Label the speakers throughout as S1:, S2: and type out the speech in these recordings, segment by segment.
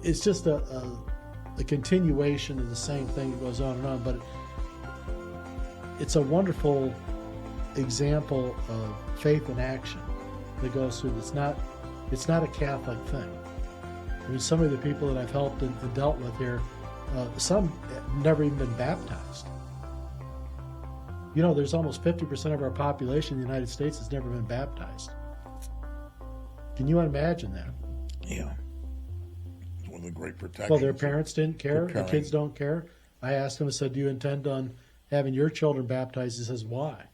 S1: it's just a continuation of the same thing that goes on and on, but it's a wonderful example of faith in action that goes through. It's not a Catholic thing. I mean, some of the people that I've helped and dealt with here, some have never even been baptized. You know, there's almost 50% of our population in the United States has never been baptized. Can you imagine that?
S2: Yeah. It's one of the great protections.
S1: Well, their parents didn't care. The kids don't care. I asked him, I said, do you intend on having your children baptized? He says, why?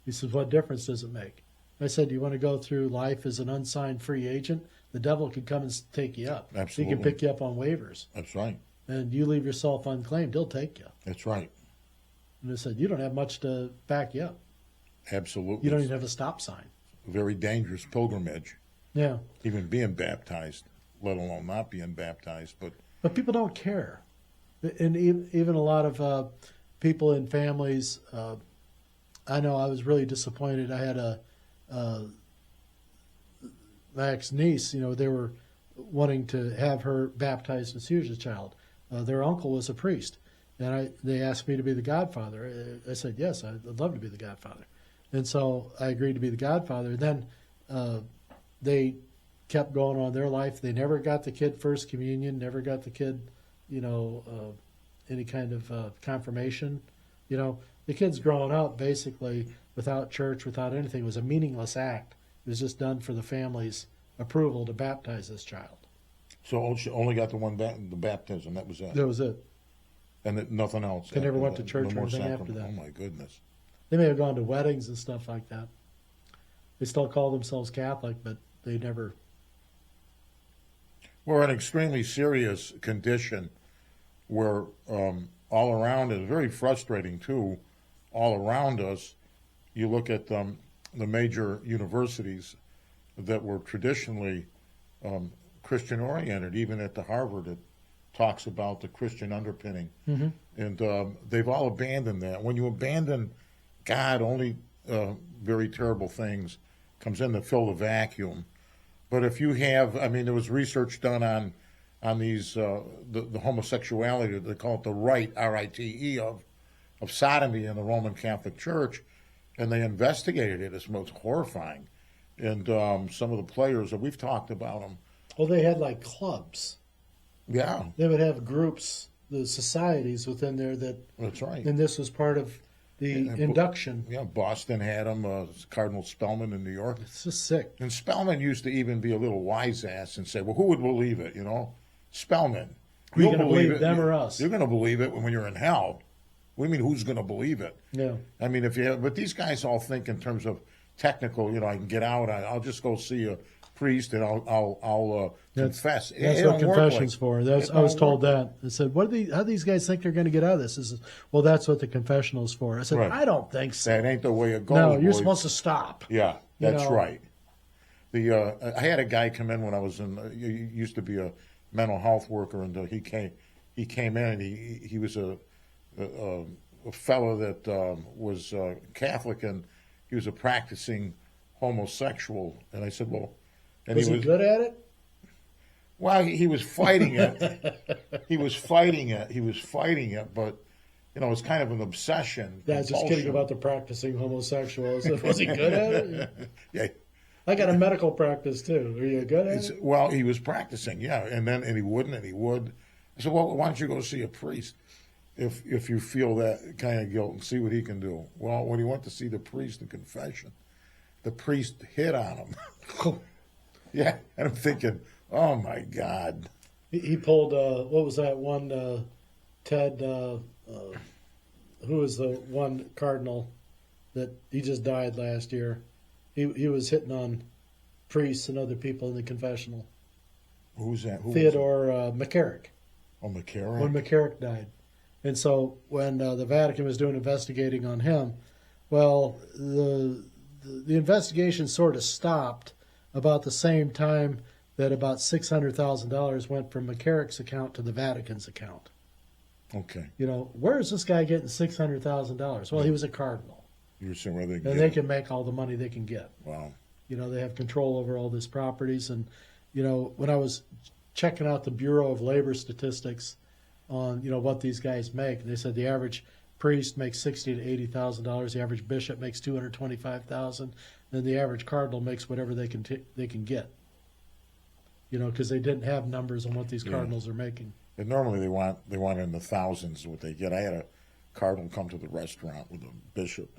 S1: He says, what difference does it make? I said, do you want to go through life as an unsigned free agent? The devil could come and take you up.
S2: Absolutely.
S1: He can pick you up on waivers.
S2: That's right.
S1: And you leave yourself unclaimed, he'll take you.
S2: That's right.
S1: And I said, you don't have much to back you up.
S2: Absolutely.
S1: You don't even have a stop sign.
S2: Very dangerous pilgrimage.
S1: Yeah.
S2: Even being baptized, let alone not being baptized.
S1: But people don't care. And even a lot of people in families, I know I was really disappointed. I had my ex-niece, you know, they were wanting to have her baptized as she was a child. Their uncle was a priest. And they asked me to be the godfather. I said, yes, I'd love to be the godfather. And so I agreed to be the godfather. And then they kept going on their life. They never got the kid first communion, never got the kid, you know, any kind of confirmation. You know, the kid's growing up basically without church, without anything. It was a meaningless act. It was just done for the family's approval to baptize this child.
S2: So she only got the baptism. That was it.
S1: That was it.
S2: And nothing else.
S1: They never went to church or anything after that.
S2: Oh, my goodness.
S1: They may have gone to weddings and stuff like that. They still call themselves Catholic, but they never.
S2: We're in an extremely serious condition where all around is very frustrating, too. All around us, you look at the major universities that were traditionally Christian-oriented, even at the Harvard, it talks about the Christian underpinning. Mm-hmm. And they've all abandoned that. When you abandon God, only very terrible things comes in to fill the vacuum. But if you have, I mean, there was research done on these, the homosexuality, they call it the rite, R-I-T-E, of sodomy in the Roman Catholic Church, and they investigated it. It's most horrifying. And some of the players, we've talked about them.
S1: Well, they had like clubs.
S2: Yeah.
S1: They would have groups, the societies within there that.
S2: That's right.
S1: And this was part of the induction.
S2: Yeah, Boston had them, Cardinal Spellman in New York.
S1: It's just sick.
S2: And Spellman used to even be a little wise ass and say, well, who would believe it, you know? Spellman.
S1: Are you going to believe them or us?
S2: You're going to believe it when you're in hell. What do you mean, who's going to believe it?
S1: Yeah.
S2: I mean, but these guys all think in terms of technical, you know, I can get out, I'll just go see a priest and I'll confess.
S1: That's what confession's for. I was told that. I said, how do these guys think they're going to get out of this? Says, well, that's what the confessional is for. I said, right. I don't think so.
S2: That ain't the way it goes.
S1: No, you're supposed to stop.
S2: Yeah, that's right. I had a guy come in when I was he used to be a mental health worker, and he came in and he was a fellow that was Catholic, and he was a practicing homosexual. And I said, well, and
S1: was he good at it?
S2: Well, he was fighting it. He was fighting it, but you know, it's kind of an obsession.
S1: Yeah, I was just kidding about the practicing homosexual. Was he good at it?
S2: Yeah.
S1: I got a medical practice too. Are you good at it?
S2: Well, he was practicing, yeah, and he wouldn't, and he would. I said, well, why don't you go see a priest if you feel that kind of guilt and see what he can do? Well, when he went to see the priest in confession, the priest hit on him. Yeah, and I'm thinking, oh my God.
S1: He pulled, what was that one, Ted, who was the one cardinal that he just died last year? He was hitting on priests and other people in the confessional.
S2: Who's that?
S1: Theodore McCarrick.
S2: Oh, McCarrick?
S1: When McCarrick died. And so when the Vatican was doing investigating on him, well, the investigation sort of stopped about the same time that about $600,000 went from McCarrick's account to the Vatican's account.
S2: Okay.
S1: You know, where is this guy getting $600,000? Well, he was a cardinal.
S2: You're saying where
S1: they can make all the money they can get.
S2: Wow.
S1: You know, they have control over all these properties. And, you know, when I was checking out the Bureau of Labor Statistics on what these guys make. And they said the average priest makes $60,000 to $80,000. The average bishop makes $225,000. And the average cardinal makes whatever they can get. Because they didn't have numbers on what these cardinals are making.
S2: And normally they want in the thousands what they get. I had a cardinal come to the restaurant with a bishop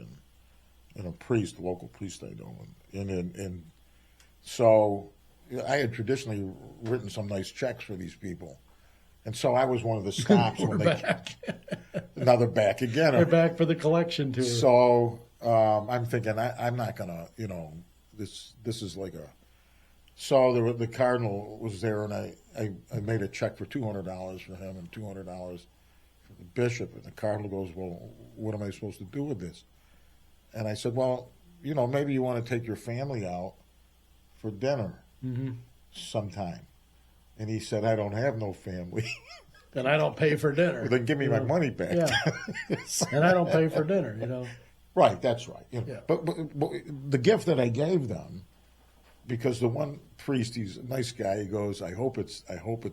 S2: and a priest, a local priest I know, and so I had traditionally written some nice checks for these people, and so I was one of the stops when
S1: back.
S2: Now they're back again.
S1: They're back for the collection tour.
S2: So I'm thinking I'm not gonna, this is like a. So the cardinal was there, and I made a check for $200 for him and $200 for the bishop. And the cardinal goes, well, what am I supposed to do with this? And I said, well, maybe you want to take your family out for dinner sometime. And he said, I don't have no family.
S1: And I don't pay for dinner.
S2: Well, then give me my money back.
S1: Yeah. And I don't pay for dinner,
S2: Right, that's right.
S1: Yeah.
S2: But the gift that I gave them, because the one priest, he's a nice guy, he goes, I hope it's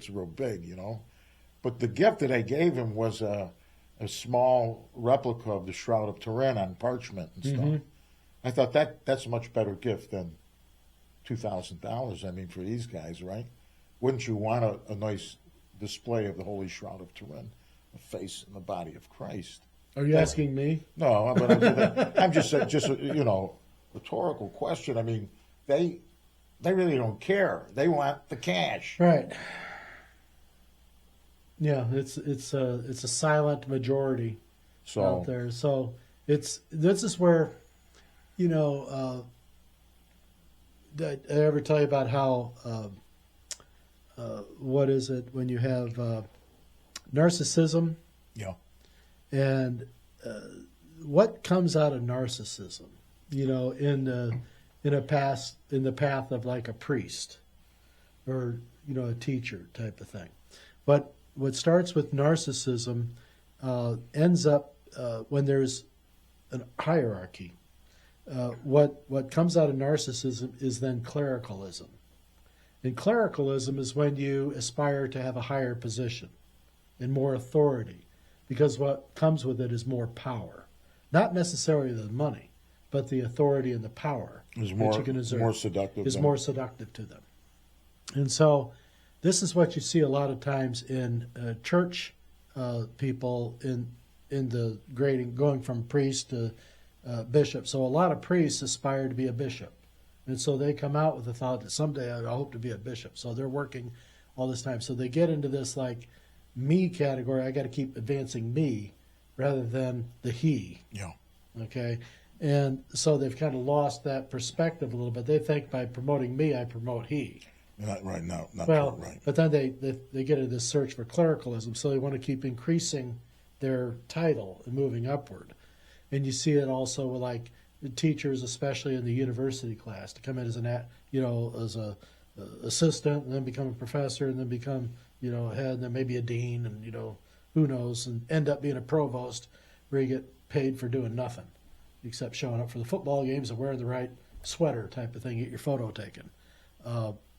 S2: real big, But the gift that I gave him was a small replica of the Shroud of Turin on parchment and stuff. I thought that's a much better gift than $2,000. I mean, for these guys, right? Wouldn't you want a nice display of the Holy Shroud of Turin, the face and the body of Christ?
S1: Are you asking me?
S2: No, but I'm just rhetorical question. I mean, they really don't care. They want the cash.
S1: Right. Yeah, it's a silent majority out there. So this is where, did I ever tell you about how what is it when you have narcissism?
S2: Yeah.
S1: And what comes out of narcissism? In the path of like a priest or a teacher type of thing. But what starts with narcissism ends up when there's a hierarchy. What comes out of narcissism is then clericalism. And clericalism is when you aspire to have a higher position and more authority, because what comes with it is more power. Not necessarily the money, but the authority and the power
S2: Is
S1: that you can exert
S2: more seductive.
S1: is more seductive to them. And so this is what you see a lot of times in church people in the grading, going from priest to bishop. So a lot of priests aspire to be a bishop. And so they come out with the thought that someday I hope to be a bishop. So they're working all this time. So they get into this like me category. I got to keep advancing me rather than the he.
S2: Yeah.
S1: Okay. And so they've kind of lost that perspective a little bit. They think by promoting me, I promote he.
S2: Not right now. Not
S1: Well,
S2: right.
S1: but then they get into this search for clericalism, so they want to keep increasing their title and moving upward. And you see it also with like the teachers, especially in the university class, to come in as as a assistant, and then become a professor, and then become a head, and then maybe a dean, and who knows, and end up being a provost, where you get paid for doing nothing except showing up for the football games and wearing the right sweater type of thing, get your photo taken.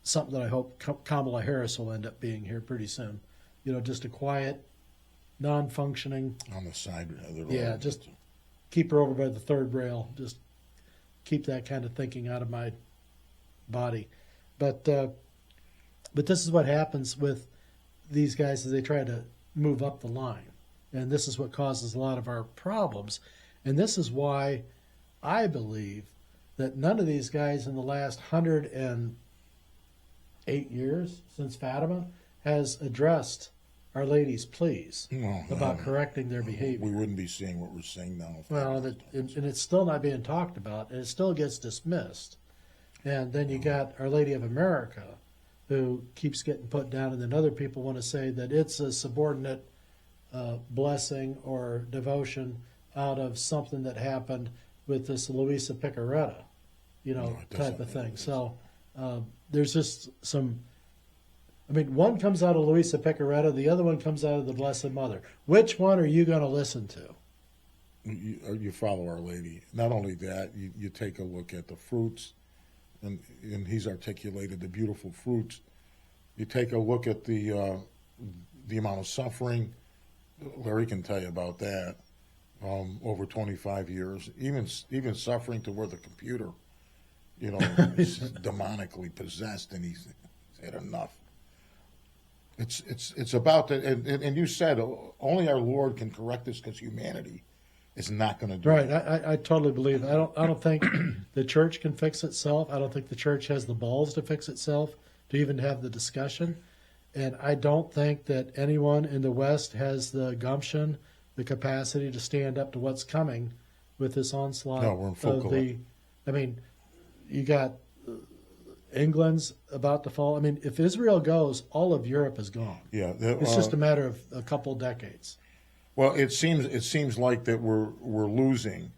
S1: Something that I hope Kamala Harris will end up being here pretty soon. Just a quiet, non-functioning.
S2: On the side.
S1: Yeah, just keep her over by the third rail. Just keep that kind of thinking out of my body. But this is what happens with these guys as they try to move up the line. And this is what causes a lot of our problems. And this is why I believe that none of these guys in the last 108 years since Fatima has addressed Our Lady's pleas about correcting their behavior.
S2: We wouldn't be seeing what we're seeing now.
S1: Well, and it's still not being talked about, and it still gets dismissed. And then you got Our Lady of America, who keeps getting put down, and then other people want to say that it's a subordinate blessing or devotion out of something that happened with this Luisa Picaretta, type of thing. So there's just some. I mean, one comes out of Luisa Picaretta, the other one comes out of the Blessed Mother. Which one are you going to listen to?
S2: You follow Our Lady. Not only that, you take a look at the fruits, and he's articulated the beautiful fruits, You take a look at the amount of suffering. Larry can tell you about that. Over 25 years, even suffering to where the computer, is demonically possessed, and he's had enough. It's about that, and you said only our Lord can correct this because humanity is not going to do it.
S1: Right. I totally believe it. I don't think the church can fix itself. I don't think the church has the balls to fix itself, to even have the discussion. And I don't think that anyone in the West has the gumption, the capacity to stand up to what's coming with this onslaught.
S2: No, we're in full collapse.
S1: I mean, you got England's about to fall. I mean, if Israel goes, all of Europe is gone.
S2: Yeah,
S1: it's just a matter of a couple decades.
S2: Well, it seems like that we're losing,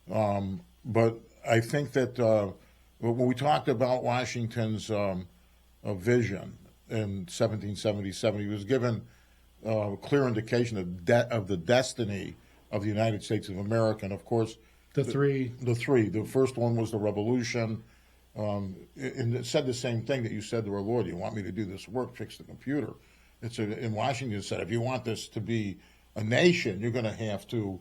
S2: but I think that when we talked about Washington's vision in 1777, he was given a clear indication of the destiny of the United States of America, and of course, the three. The first one was the Revolution, and it said the same thing that you said to our Lord. You want me to do this work, fix the computer? In Washington said, if you want this to be a nation, you're going to have to,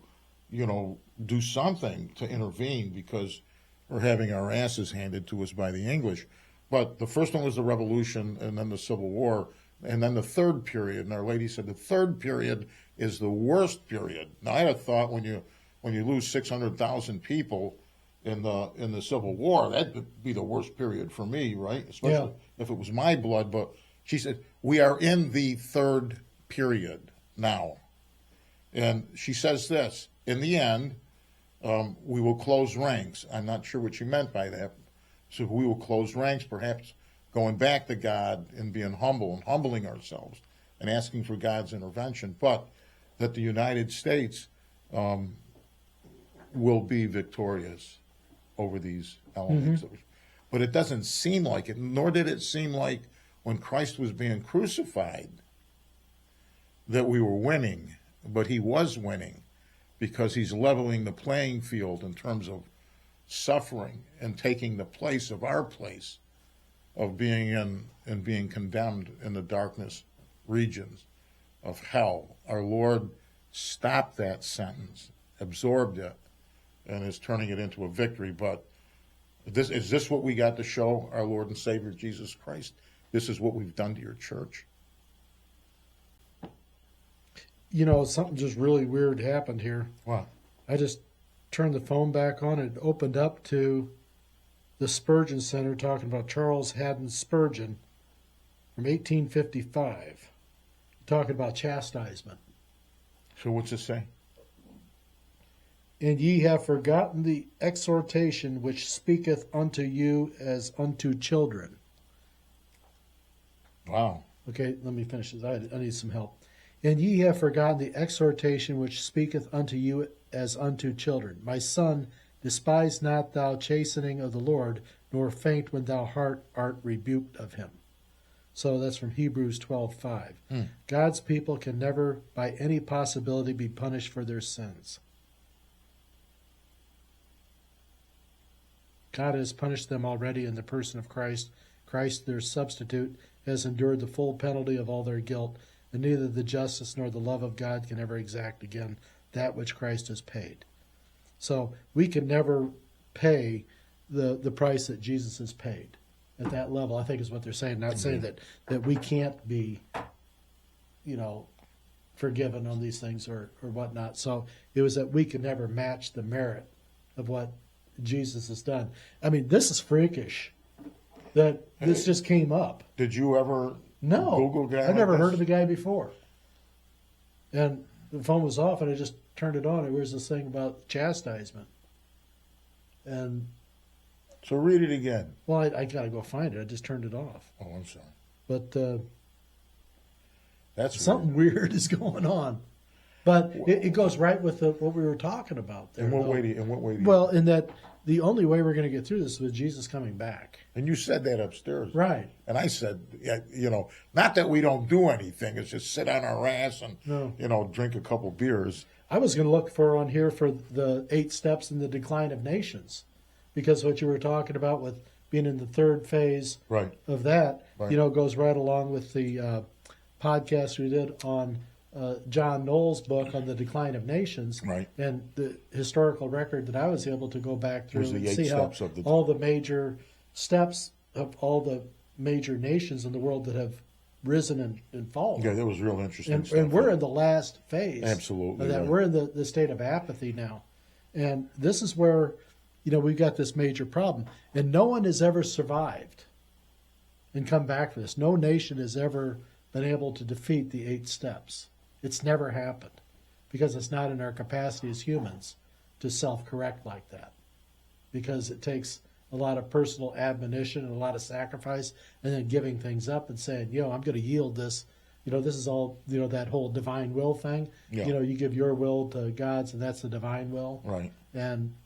S2: do something to intervene because we're having our asses handed to us by the English. But the first one was the Revolution, and then the Civil War, and then the third period. And Our Lady said the third period is the worst period. Now, I had a thought when you lose 600,000 people in the Civil War, that'd be the worst period for me, right? Especially if it was my blood. But she said we are in the third period now. And she says this, in the end, we will close ranks. I'm not sure what she meant by that. So we will close ranks, perhaps going back to God and being humble and humbling ourselves and asking for God's intervention, but that the United States will be victorious over these elements. Mm-hmm. But it doesn't seem like it, nor did it seem like when Christ was being crucified that we were winning. But he was winning because he's leveling the playing field in terms of suffering and taking the place of our place of being in and being condemned in the darkness regions of hell. Our Lord stopped that sentence, absorbed it, and is turning it into a victory. But is this what we got to show our Lord and Savior Jesus Christ? This is what we've done to your church?
S1: Something just really weird happened here.
S2: What?
S1: I just turned the phone back on and it opened up to the Spurgeon Center talking about Charles Haddon Spurgeon from 1855, talking about chastisement.
S2: So what's it say?
S1: And ye have forgotten the exhortation which speaketh unto you as unto children.
S2: Wow.
S1: Okay, let me finish this. I need some help. And ye have forgotten the exhortation which speaketh unto you as unto children. My son, despise not thou chastening of the Lord, nor faint when thou art rebuked of him. So that's from Hebrews 12:5. God's people can never, by any possibility, be punished for their sins. God has punished them already in the person of Christ. Christ, their substitute, has endured the full penalty of all their guilt, and neither the justice nor the love of God can ever exact again that which Christ has paid. So we can never pay the price that Jesus has paid at that level, I think is what they're saying. Not saying that we can't be, forgiven on these things or whatnot. So it was that we could never match the merit of what Jesus has done. I mean, this is freakish that this just came up.
S2: Did you ever Google a guy
S1: I've never heard of the guy before. And the phone was off, and I just turned it on. It was this thing about chastisement. And
S2: so read it again.
S1: Well, I got to go find it. I just turned it off.
S2: Oh, I'm sorry.
S1: But
S2: that's
S1: something weird is going on. But it goes right with what we were talking about there.
S2: In what way do you?
S1: Well, in that the only way we're going to get through this is with Jesus coming back.
S2: And you said that upstairs.
S1: Right.
S2: And I said, not that we don't do anything. It's just sit on our ass and, drink a couple beers.
S1: I was going to look for on here for the 8 steps in the decline of nations. Because what you were talking about with being in the third phase
S2: right.
S1: of that,
S2: Right.
S1: you know, goes right along with the podcast we did on John Knoll's book on the decline of nations,
S2: Right.
S1: and the historical record that I was able to go back through
S2: Was the
S1: and
S2: 8
S1: see how
S2: steps of the-
S1: all the major steps of all the major nations in the world that have risen and fallen.
S2: Yeah, that was real interesting
S1: And,
S2: stuff.
S1: and we're in the last phase.
S2: Absolutely,
S1: Of that.
S2: right.
S1: We're in the state of apathy now. And this is where, you know, we've got this major problem. And no one has ever survived and come back from this. No nation has ever been able to defeat the 8 steps. It's never happened because it's not in our capacity as humans to self-correct like that. Because it takes a lot of personal admonition and a lot of sacrifice, and then giving things up and saying, you know, I'm going to yield this. You know, this is all, you know, that whole divine will thing.
S2: Yeah.
S1: You know, you give your will to God's, and that's the divine will.
S2: Right.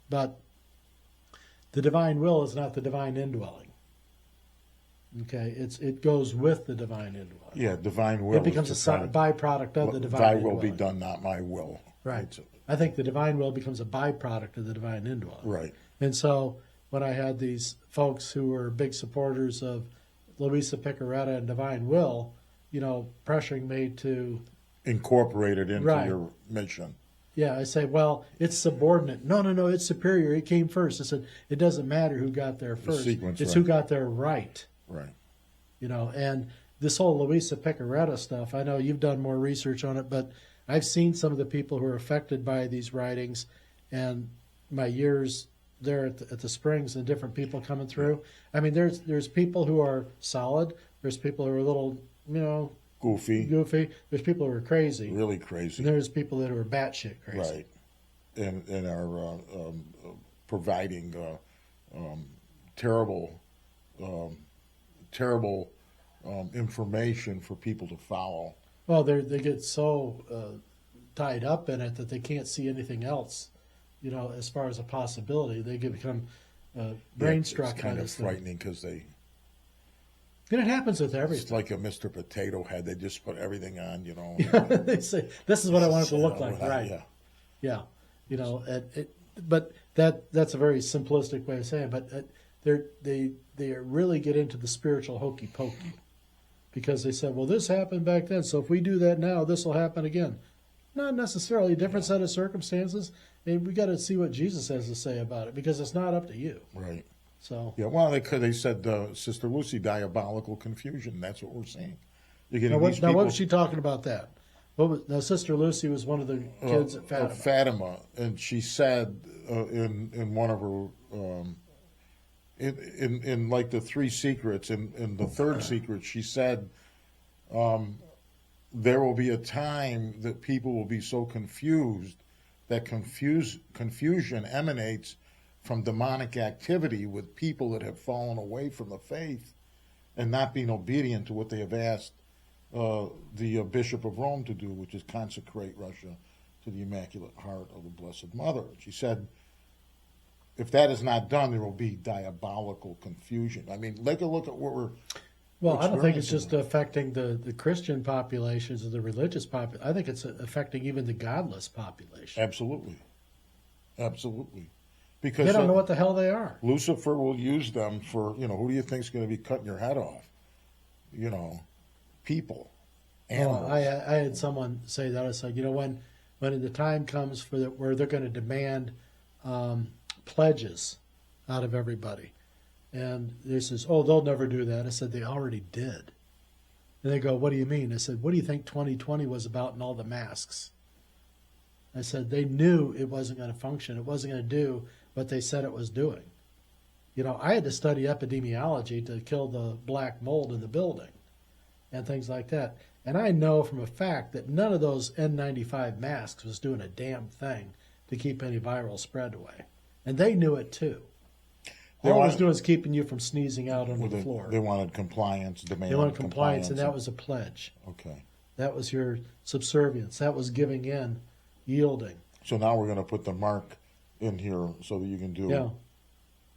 S1: But the divine will is not the divine indwelling. Okay, it goes with the divine indwelling.
S2: Yeah, divine will.
S1: It becomes a
S2: is to try to-
S1: byproduct of the divine
S2: Thy
S1: indwelling.
S2: will be done, not my will.
S1: Right.
S2: It's-
S1: I think the divine will becomes a byproduct of the divine indwelling.
S2: Right.
S1: And so when I had these folks who were big supporters of Luisa Picaretta and divine will, you know, pressuring me to,
S2: Incorporated into
S1: Right.
S2: your mission.
S1: yeah, I say, well, it's subordinate. No, it's superior. It came first. I said, it doesn't matter who got there first.
S2: sequence,
S1: It's
S2: right.
S1: who got there right.
S2: Right.
S1: You know, and this whole Luisa Picaretta stuff, I know you've done more research on it, but I've seen some of the people who are affected by these writings, and my years there at the Springs and different people coming through. I mean, there's people who are solid. There's people who are a little, you know,
S2: Goofy.
S1: There's people who are crazy.
S2: Really crazy.
S1: And there's people that are batshit crazy.
S2: Right. And are providing terrible information for people to follow.
S1: Well, they get so tied up in it that they can't see anything else, you know, as far as a possibility. They become brain struck
S2: It's
S1: by
S2: kind of
S1: this thing.
S2: frightening because they.
S1: And it happens with
S2: It's
S1: everything.
S2: like a Mr. Potato Head. They just put everything on, you know.
S1: They say, this is what I want it to look like,
S2: Yeah.
S1: right? Yeah. You know, but that's a very simplistic way of saying it. But they really get into the spiritual hokey pokey because they said, well, this happened back then, so if we do that now, this will happen again. Not necessarily. A different set of circumstances, and we got to see what Jesus has to say about it because it's not up to you.
S2: Right.
S1: So
S2: Yeah, well, they said, Sister Lucy, diabolical confusion. That's what we're seeing. You're getting
S1: now,
S2: these people.
S1: what was she talking about that? Now, Sister Lucy was one of the kids at Fatima.
S2: Fatima, and she said in one of her in like the 3 secrets, in the 3rd secret, she said there will be a time that people will be so confused that confusion emanates from demonic activity with people that have fallen away from the faith and not being obedient to what they have asked the Bishop of Rome to do, which is consecrate Russia to the Immaculate Heart of the Blessed Mother. She said, if that is not done, there will be diabolical confusion. I mean, take a look at what we're...
S1: Well, I don't think it's
S2: experiencing.
S1: just affecting the Christian populations or the religious population. I think it's affecting even the godless population.
S2: Absolutely. Absolutely. Because
S1: They don't know what the hell they are.
S2: Lucifer will use them for, who do you think is going to be cutting your head off? People, animals.
S1: Well, I had someone say that. I said, when the time comes where they're going to demand pledges out of everybody, and they says, "Oh, they'll never do that." I said, "They already did." And they go, "What do you mean?" I said, "What do you think 2020 was about and all the masks?" I said, "They knew it wasn't going to function. It wasn't going to do what they said it was doing." I had to study epidemiology to kill the black mold in the building and things like that. And I know from a fact that none of those N95 masks was doing a damn thing to keep any viral spread away. And they knew it too. All it was doing is keeping you from sneezing out on the floor.
S2: They wanted compliance,
S1: They wanted compliance, and that was a pledge.
S2: Okay.
S1: That was your subservience. That was giving in, yielding.
S2: So now we're going to put the mark in here so that you can do.
S1: Yeah.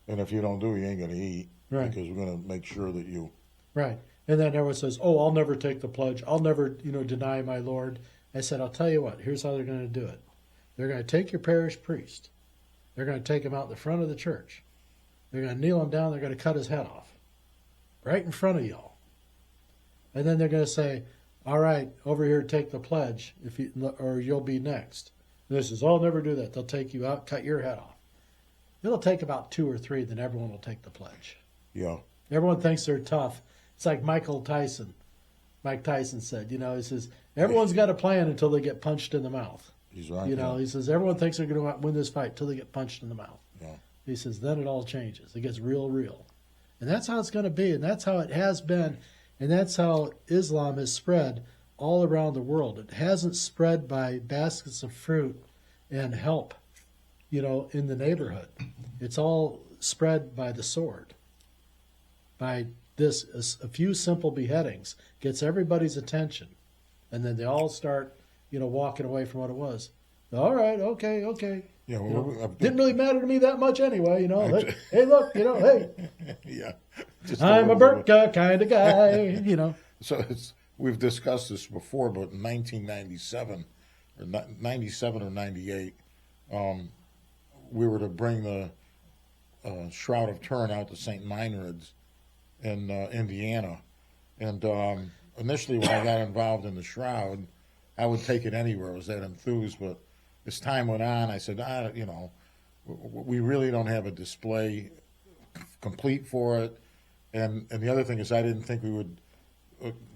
S2: And if you don't do it, you ain't going to eat.
S1: Right.
S2: Because we're going to make sure that you.
S1: Right. And then everyone says, "Oh, I'll never take the pledge. I'll never, deny my Lord." I said, "I'll tell you what. Here's how they're going to do it. They're going to take your parish priest. They're going to take him out in the front of the church. They're going to kneel him down. They're going to cut his head off, right in front of y'all. and then they're going to say, all right, over here, take the pledge, or you'll be next. And this is, oh, never do that. They'll take you out, cut your head off. It'll take about 2 or 3, then everyone will take the pledge.
S2: Yeah.
S1: Everyone thinks they're tough. It's like Mike Tyson said, he says, everyone's got a plan until they get punched in the mouth.
S2: He's right.
S1: He says, everyone thinks they're going to win this fight until they get punched in the mouth.
S2: Yeah.
S1: He says, then it all changes. It gets real. And that's how it's going to be, and that's how it has been, and that's how Islam has spread all around the world. It hasn't spread by baskets of fruit and help, in the neighborhood. It's all spread by the sword. By this, a few simple beheadings gets everybody's attention, and then they all start, walking away from what it was. All right, okay.
S2: Yeah,
S1: didn't really matter to me that much anyway, Hey, look, hey.
S2: Yeah.
S1: I'm a burqa kind of guy,
S2: So we've discussed this before, but in 1997, or 97 or 98, we were to bring the Shroud of Turin out to St. Meinrad's in Indiana. And initially when I got involved in the Shroud, I would take it anywhere. I was that enthused, but as time went on, I said, we really don't have a display complete for it. And the other thing is I didn't think we would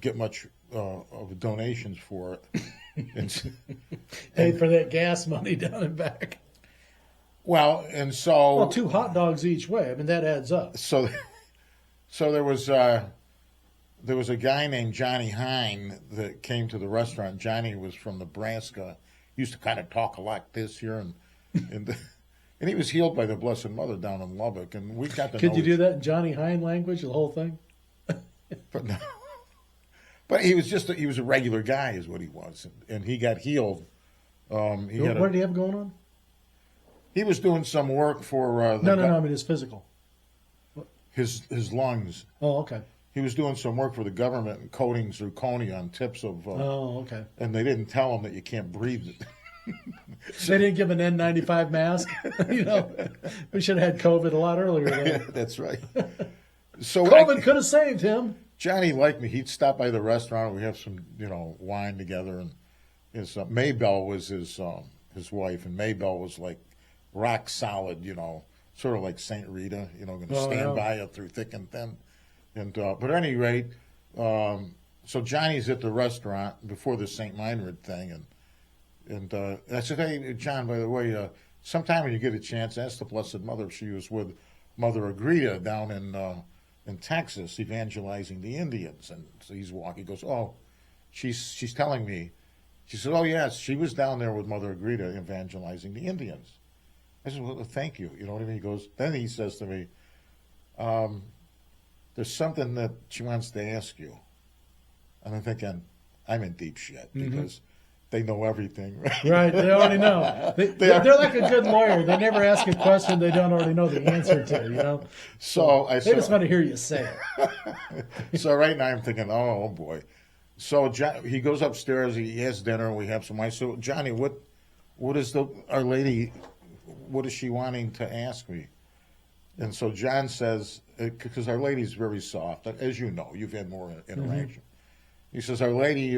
S2: get much of donations for it.
S1: Paid for that gas money down and back.
S2: Well, and so...
S1: Well, 2 hot dogs each way. I mean, that adds up.
S2: So there was a guy named Johnny Hine that came to the restaurant. Johnny was from Nebraska. He used to kind of talk like this here, and he was healed by the Blessed Mother down in Lubbock, and we got to know.
S1: Could you do that in Johnny Hine language, the whole thing?
S2: But no. But he was a regular guy, is what he was, and he got healed.
S1: What did he have going on?
S2: He was doing some work for
S1: No, I mean his physical.
S2: His lungs.
S1: Oh, okay.
S2: He was doing some work for the government and coating zirconia on tips of.
S1: Oh, okay.
S2: And they didn't tell him that you can't breathe it.
S1: They didn't give him an N95 mask. We should have had COVID a lot earlier.
S2: Yeah, that's right. So
S1: COVID could have saved him.
S2: Johnny liked me. He'd stop by the restaurant. We have some, wine together, and his Maybelle was his wife, and Maybelle was like rock solid, sort of like Saint Rita, going to stand by you through thick and thin. And but at any rate, so Johnny's at the restaurant before the St. Meinrad thing, and I said, hey, John, by the way, sometime when you get a chance, ask the Blessed Mother if she was with Mother Agreda down in Texas evangelizing the Indians. And so he's walking. He goes, oh, she's telling me. She said, oh, yes, she was down there with Mother Agreda evangelizing the Indians. I said, well, thank you. You know what I mean? He goes, then he says to me, there's something that she wants to ask you. And I'm thinking, I'm in deep shit because they know everything.
S1: Right, they already know. They're like a good lawyer. They never ask a question they don't already know the answer to,
S2: So
S1: they just want to hear you say it.
S2: So right now I'm thinking, oh, boy. So he goes upstairs, he has dinner, we have some wine. So, Johnny, what is Our Lady, what is she wanting to ask me? And so John says, because Our Lady's very soft, as you know, you've had more interaction. He says, Our Lady,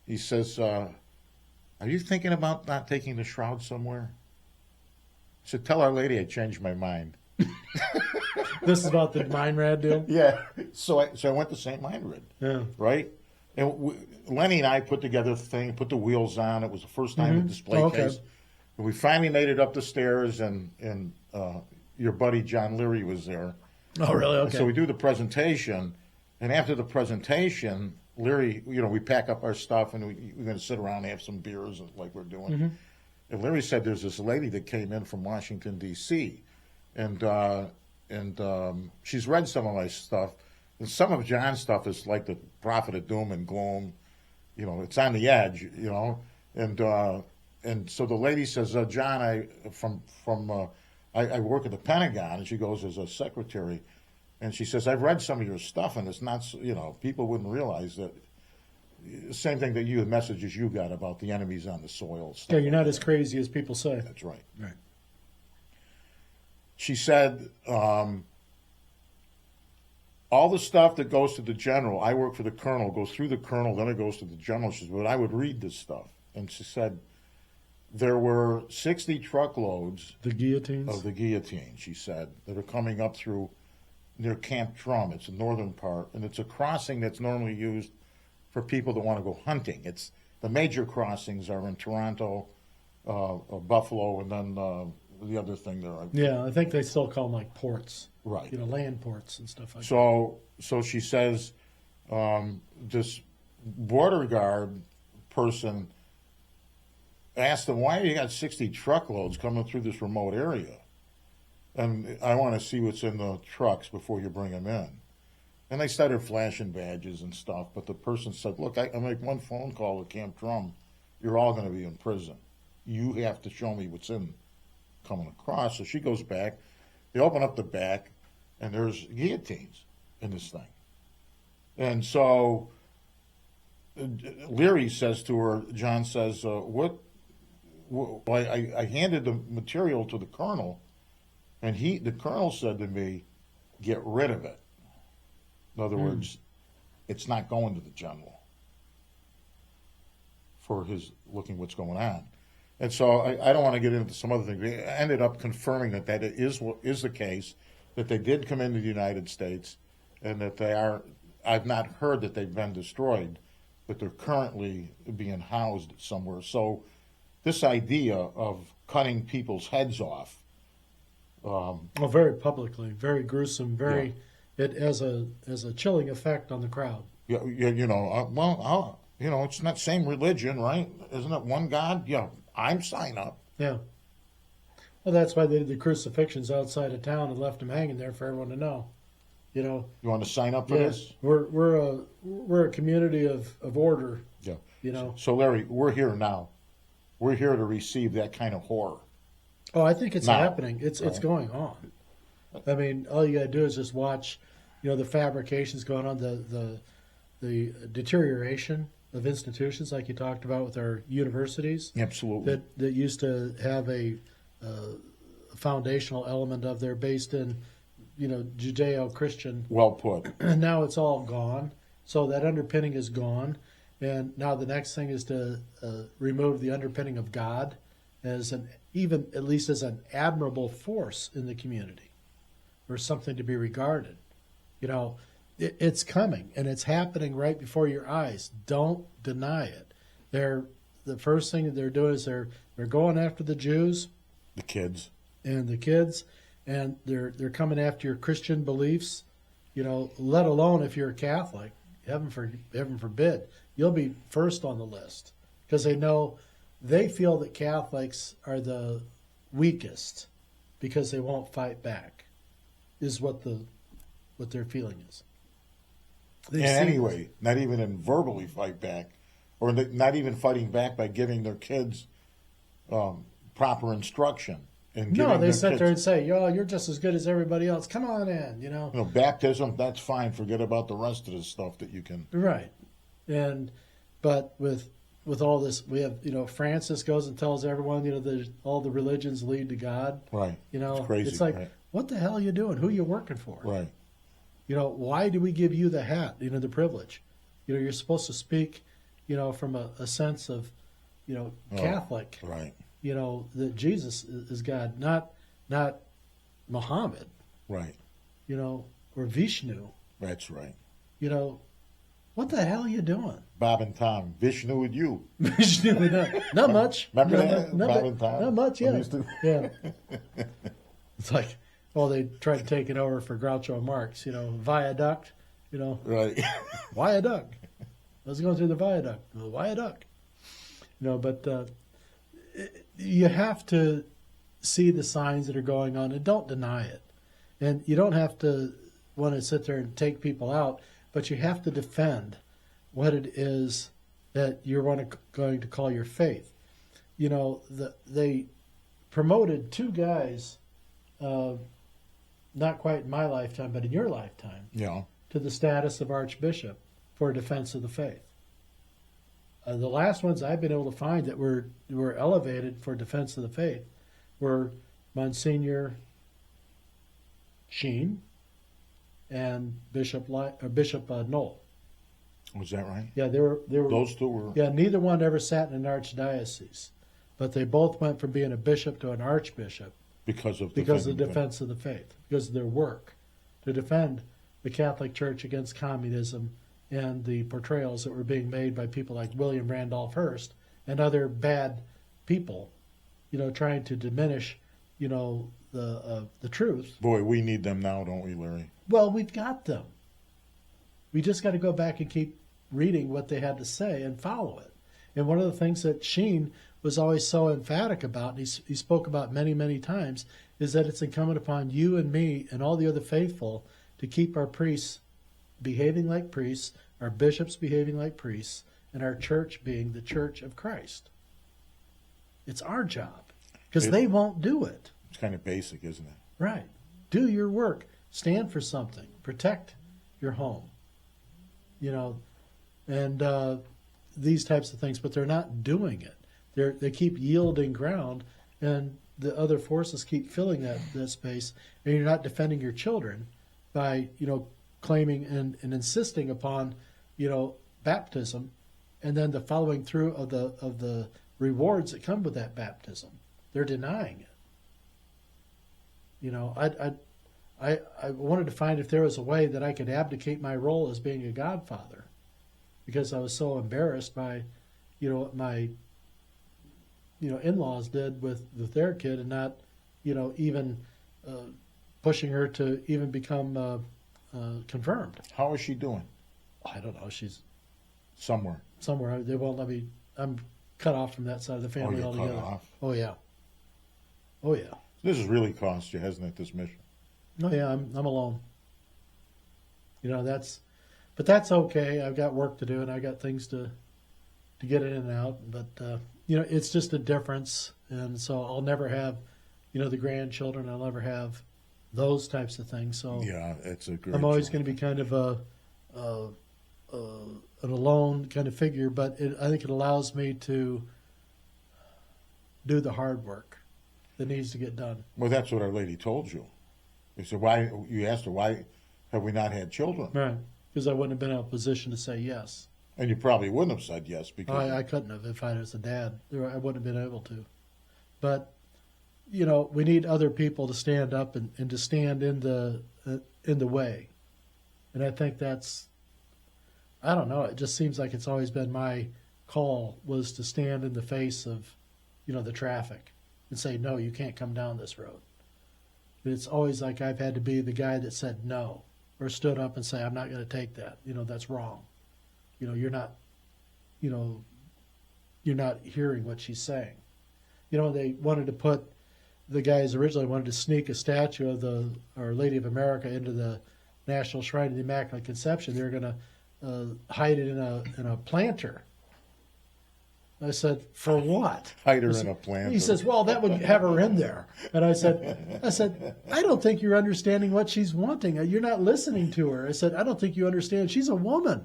S2: he says, are you thinking about not taking the shroud somewhere? I said, tell Our Lady I changed my mind.
S1: This is about the Meinrad deal?
S2: Yeah. So I went to St. Meinrad. Yeah. Right? And Lenny and I put together the thing, put the wheels on. It was the first time the display case. And we finally made it up the stairs, and your buddy John Leary was there.
S1: Oh, really? Okay.
S2: So we do the presentation, and after the presentation, Leary, we pack up our stuff, and we're going to sit around and have some beers like we're doing. And Leary said there's this lady that came in from Washington, D.C., and she's read some of my stuff. And some of John's stuff is like the Prophet of Doom and Gloom. It's on the edge, And so the lady says, John, I work at the Pentagon, and she goes as a secretary. And she says, I've read some of your stuff, and it's not, people wouldn't realize that. Same thing that the messages you got about the enemies on the soil.
S1: Yeah, you're not as crazy as people say.
S2: That's right. Right. She said, all the stuff that goes to the general, I work for the colonel, goes through the colonel, then it goes to the general. She says, but I would read this stuff. And she said, there were 60 truckloads
S1: The guillotines?
S2: of the guillotine, she said, that are coming up through near Camp Drum. It's the northern part, and it's a crossing that's normally used for people that want to go hunting. It's the major crossings are in Toronto, Buffalo, and then the other thing there.
S1: Yeah, I think they still call them like ports.
S2: Right.
S1: Land ports and stuff like that.
S2: So she says, this border guard person asked them, why do you got 60 truckloads coming through this remote area? And I want to see what's in the trucks before you bring them in. And they started flashing badges and stuff, but the person said, look, I make one phone call to Camp Drum, you're all going to be in prison. You have to show me what's in coming across. So she goes back. They open up the back, and there's guillotines in this thing. And so Leary says to her, John says, I handed the material to the colonel, and the colonel said to me, get rid of it. In other words, it's not going to the general for his looking what's going on. And so I don't want to get into some other things. They ended up confirming that it is the case, that they did come into the United States, and that they are, I've not heard that they've been destroyed, but they're currently being housed somewhere. So this idea of cutting people's heads off.
S1: Well, very publicly, very gruesome, very, it has a chilling effect on the crowd.
S2: Yeah, it's not same religion, right? Isn't it one God? Yeah, I'm sign up.
S1: Yeah. Well, that's why they did the crucifixions outside of town and left them hanging there for everyone to know.
S2: You want to sign up for this?
S1: We're a community of order.
S2: Yeah. So Larry, we're here now. We're here to receive that kind of horror.
S1: Oh, I think it's happening. It's going on. I mean, all you got to do is just watch, the fabrications going on, the deterioration of institutions, like you talked about with our universities.
S2: Absolutely.
S1: That used to have a foundational element of they're based in, Judeo-Christian.
S2: Well put.
S1: And now it's all gone. So that underpinning is gone. And now the next thing is to remove the underpinning of God as at least as an admirable force in the community, or something to be regarded. It's coming, and it's happening right before your eyes. Don't deny it. The first thing that they're doing is they're going after the Jews,
S2: the kids,
S1: and they're coming after your Christian beliefs. Let alone if you're a Catholic, heaven forbid, you'll be first on the list, because they feel that Catholics are the weakest because they won't fight back, is what their feeling is.
S2: Anyway, not even in verbally fight back, or not even fighting back by giving their kids proper instruction.
S1: No, they sit there and say, you're just as good as everybody else. Come on in,
S2: baptism, that's fine. Forget about the rest of the stuff that you can.
S1: Right. But with all this, we have, Francis goes and tells everyone, all the religions lead to God.
S2: Right. It's crazy.
S1: It's like,
S2: right.
S1: What the hell are you doing? Who are you working for?
S2: Right.
S1: Why do we give you the hat, the privilege? You're supposed to speak, from a sense of, Catholic.
S2: Right.
S1: That Jesus is God, not Muhammad.
S2: Right.
S1: Or Vishnu.
S2: That's right.
S1: What the hell are you doing?
S2: Bob and Tom, Vishnu with you.
S1: Vishnu, not much.
S2: Remember that? Bob and Tom?
S1: Not much, yeah.
S2: Yeah.
S1: It's like, they tried to take it over for Groucho Marx, viaduct,
S2: Right.
S1: viaduct. I was going through the viaduct. The viaduct. But you have to see the signs that are going on and don't deny it. And you don't have to want to sit there and take people out, but you have to defend what it is that you're going to call your faith. They promoted two guys, not quite in my lifetime, but in your lifetime, to the status of archbishop for defense of the faith. The last ones I've been able to find that were elevated for defense of the faith were Monsignor Sheen and Bishop Knoll.
S2: Was that right?
S1: Yeah, they were.
S2: Those two were.
S1: Yeah, neither one ever sat in an archdiocese, but they both went from being a bishop to an archbishop
S2: Because of
S1: the
S2: defending
S1: defense of the faith, because of their work to defend the Catholic Church against communism and the portrayals that were being made by people like William Randolph Hearst and other bad people, trying to diminish, the truth.
S2: Boy, we need them now, don't we, Larry?
S1: Well, we've got them. We just got to go back and keep reading what they had to say and follow it. And one of the things that Sheen was always so emphatic about, and he spoke about many, many times, is that it's incumbent upon you and me and all the other faithful to keep our priests behaving like priests, our bishops behaving like priests, and our church being the church of Christ. It's our job, because they won't do it.
S2: It's kind of basic, isn't it?
S1: Right. Do your work. Stand for something. Protect your home. And these types of things, but they're not doing it. They keep yielding ground, and the other forces keep filling that space, and you're not defending your children by, claiming and insisting upon, baptism, and then the following through of the rewards that come with that baptism. They're denying it. I wanted to find if there was a way that I could abdicate my role as being a godfather, because I was so embarrassed by, what my, in-laws did with their kid, and not, even pushing her to even become confirmed.
S2: How is she doing?
S1: I don't know. She's
S2: Somewhere.
S1: They won't let me. I'm cut off from that side of the family
S2: you're
S1: altogether.
S2: cut off.
S1: Oh yeah. Oh yeah.
S2: This has really cost you, hasn't it, this mission?
S1: Oh yeah. I'm alone. But that's okay. I've got work to do, and I got things to get in and out. But it's just a difference, and so I'll never have, the grandchildren. I'll never have those types of things. So
S2: Yeah, it's a great.
S1: I'm always going to be kind of an alone kind of figure, but I think it allows me to do the hard work that needs to get done.
S2: Well, that's what Our Lady told you. You said, why? You asked her, why have we not had children?
S1: Right. Because I wouldn't have been in a position to say yes.
S2: And you probably wouldn't have said yes because
S1: I couldn't have if I was a dad. I wouldn't have been able to. But, we need other people to stand up and to stand in the way. And I think that's, I don't know, it just seems like it's always been my call, was to stand in the face of, the traffic and say, no, you can't come down this road. And it's always like I've had to be the guy that said no, or stood up and say, I'm not going to take that. That's wrong. You're not hearing what she's saying. They wanted to put, the guys originally wanted to sneak a statue of Our Lady of America into the National Shrine of the Immaculate Conception. They were going to hide it in a planter. I said, for what?
S2: hide her in a planter.
S1: He says, well, that would have her in there. And I said, I don't think you're understanding what she's wanting. You're not listening to her. I said, I don't think you understand. She's a woman.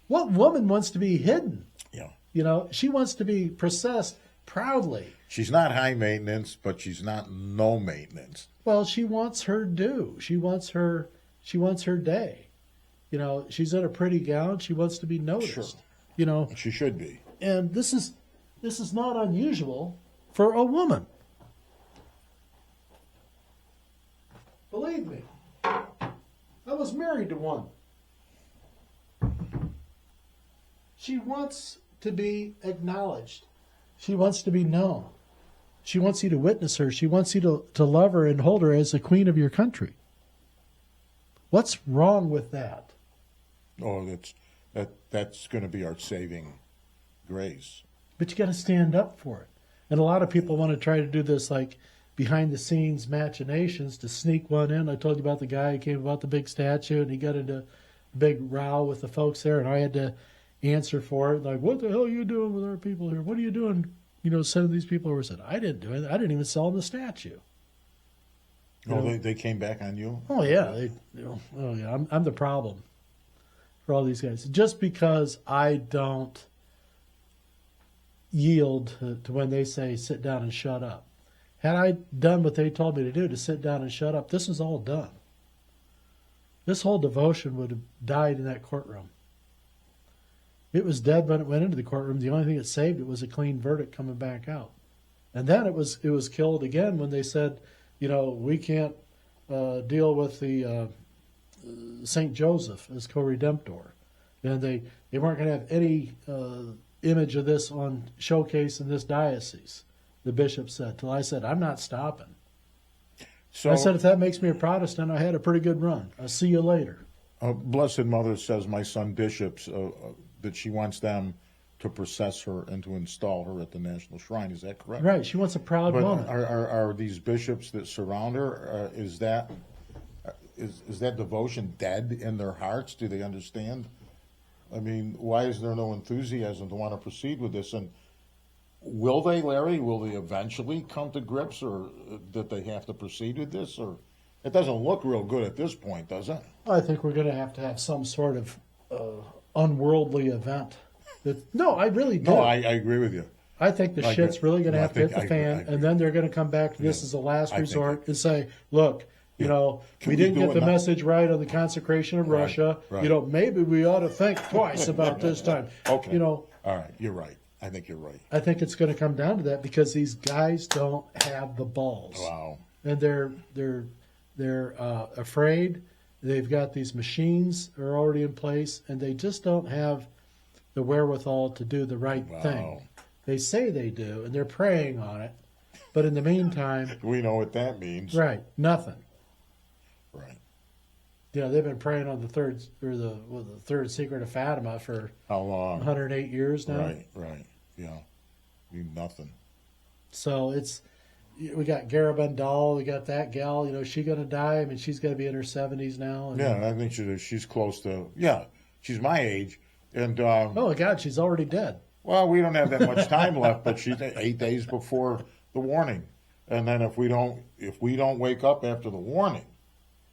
S1: What woman wants to be hidden?
S2: Yeah.
S1: She wants to be processed proudly.
S2: She's not high maintenance, but she's not no maintenance.
S1: Well, she wants her due. She wants her day. She's in a pretty gown. She wants to be noticed.
S2: Sure. She should be.
S1: And this is not unusual for a woman. Believe me, I was married to one. She wants to be acknowledged. She wants to be known. She wants you to witness her. She wants you to love her and hold her as the queen of your country. What's wrong with that?
S2: Oh, that's going to be our saving grace.
S1: But you got to stand up for it. And a lot of people want to try to do this like behind the scenes machinations to sneak one in. I told you about the guy who came about the big statue, and he got into a big row with the folks there, and I had to answer for it. Like, what the hell are you doing with our people here? What are you doing, sending these people over? I said, I didn't do it. I didn't even sell them the statue.
S2: They came back on you?
S1: Oh, yeah. Oh, yeah. I'm the problem for all these guys. Just because I don't yield to when they say sit down and shut up. Had I done what they told me to do, to sit down and shut up, this is all done. this whole devotion would have died in that courtroom. It was dead when it went into the courtroom. The only thing that saved it was a clean verdict coming back out. And then it was killed again when they said, we can't deal with the St. Joseph as co-redemptor. And they weren't going to have any image of this on showcase in this diocese, the bishop said, till I said, I'm not stopping. So I said, if that makes me a Protestant, I had a pretty good run. I'll see you later.
S2: Blessed Mother says my son bishops, that she wants them to process her and to install her at the National Shrine. Is that correct?
S1: Right. She wants a proud moment.
S2: Are these bishops that surround her, is that devotion dead in their hearts? Do they understand? I mean, why is there no enthusiasm to want to proceed with this? And will they, Larry, will they eventually come to grips, or that they have to proceed with this? Or it doesn't look real good at this point, does it?
S1: I think we're going to have some sort of unworldly event. No, I really do.
S2: No, I agree with you.
S1: I think the shit's really going to have to hit the fan, and then they're going to come back to this as a last resort and say, look, we didn't get the message right on the consecration of Russia.
S2: Right.
S1: Maybe we ought to think twice about this time.
S2: Okay. All right, you're right. I think you're right.
S1: I think it's going to come down to that because these guys don't have the balls.
S2: Wow.
S1: And they're afraid. They've got these machines that are already in place, and they just don't have the wherewithal to do the right thing. They say they do, and they're preying on it. But in the meantime,
S2: we know what that means.
S1: Right, nothing.
S2: Right.
S1: They've been preying on the third secret of Fatima for
S2: how long?
S1: 108 years now.
S2: Right. Yeah, nothing.
S1: So we got Garabandal, we got that gal. Is she going to die? I mean, she's going to be in her 70s now.
S2: I think she's close to. Yeah, she's my age, and
S1: oh God, she's already dead.
S2: Well, we don't have that much time left, but she's 8 days before the warning, and then if we don't wake up after the warning,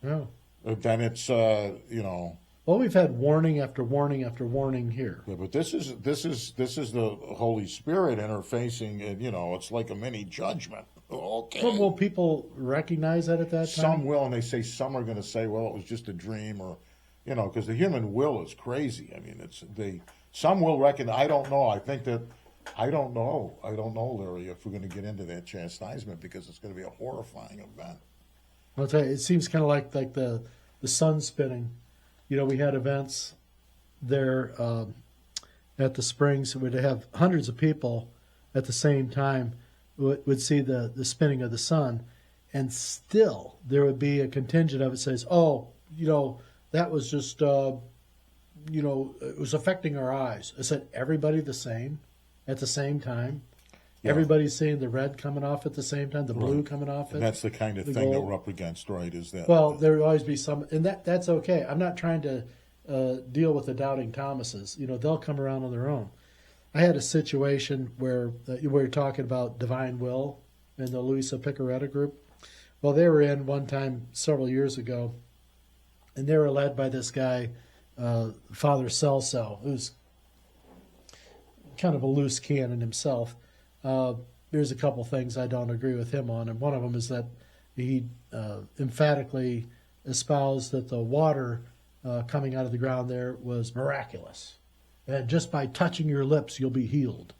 S2: then it's
S1: Well, we've had warning after warning after warning here.
S2: Yeah, but this is the Holy Spirit interfacing, and it's like a mini judgment. Okay.
S1: But will people recognize that at that time?
S2: Some will, and they say some are going to say, "Well, it was just a dream," or because the human will is crazy. I mean, some will recognize. I don't know. I don't know, Larry, if we're going to get into that chastisement, because it's going to be a horrifying event.
S1: I'll tell you, it seems kind of like the sun spinning. We had events there at the Springs. We'd have hundreds of people at the same time would see the spinning of the sun, and still there would be a contingent of it says, that was just, it was affecting our eyes. I said, everybody the same at the same time? Yeah. Everybody's seeing the red coming off at the same time, the blue coming off it.
S2: And that's the kind of thing that we're up against, right? Is that?
S1: Well, there will always be some, and that's okay. I'm not trying to deal with the doubting Thomases. They'll come around on their own. I had a situation where we were talking about divine will in the Luisa Picaretta group. Well, they were in one time several years ago, and they were led by this guy, Father Celso, who's kind of a loose cannon himself. There's a couple things I don't agree with him on, and one of them is that he emphatically espoused that the water coming out of the ground there was miraculous, and just by touching your lips you'll be healed.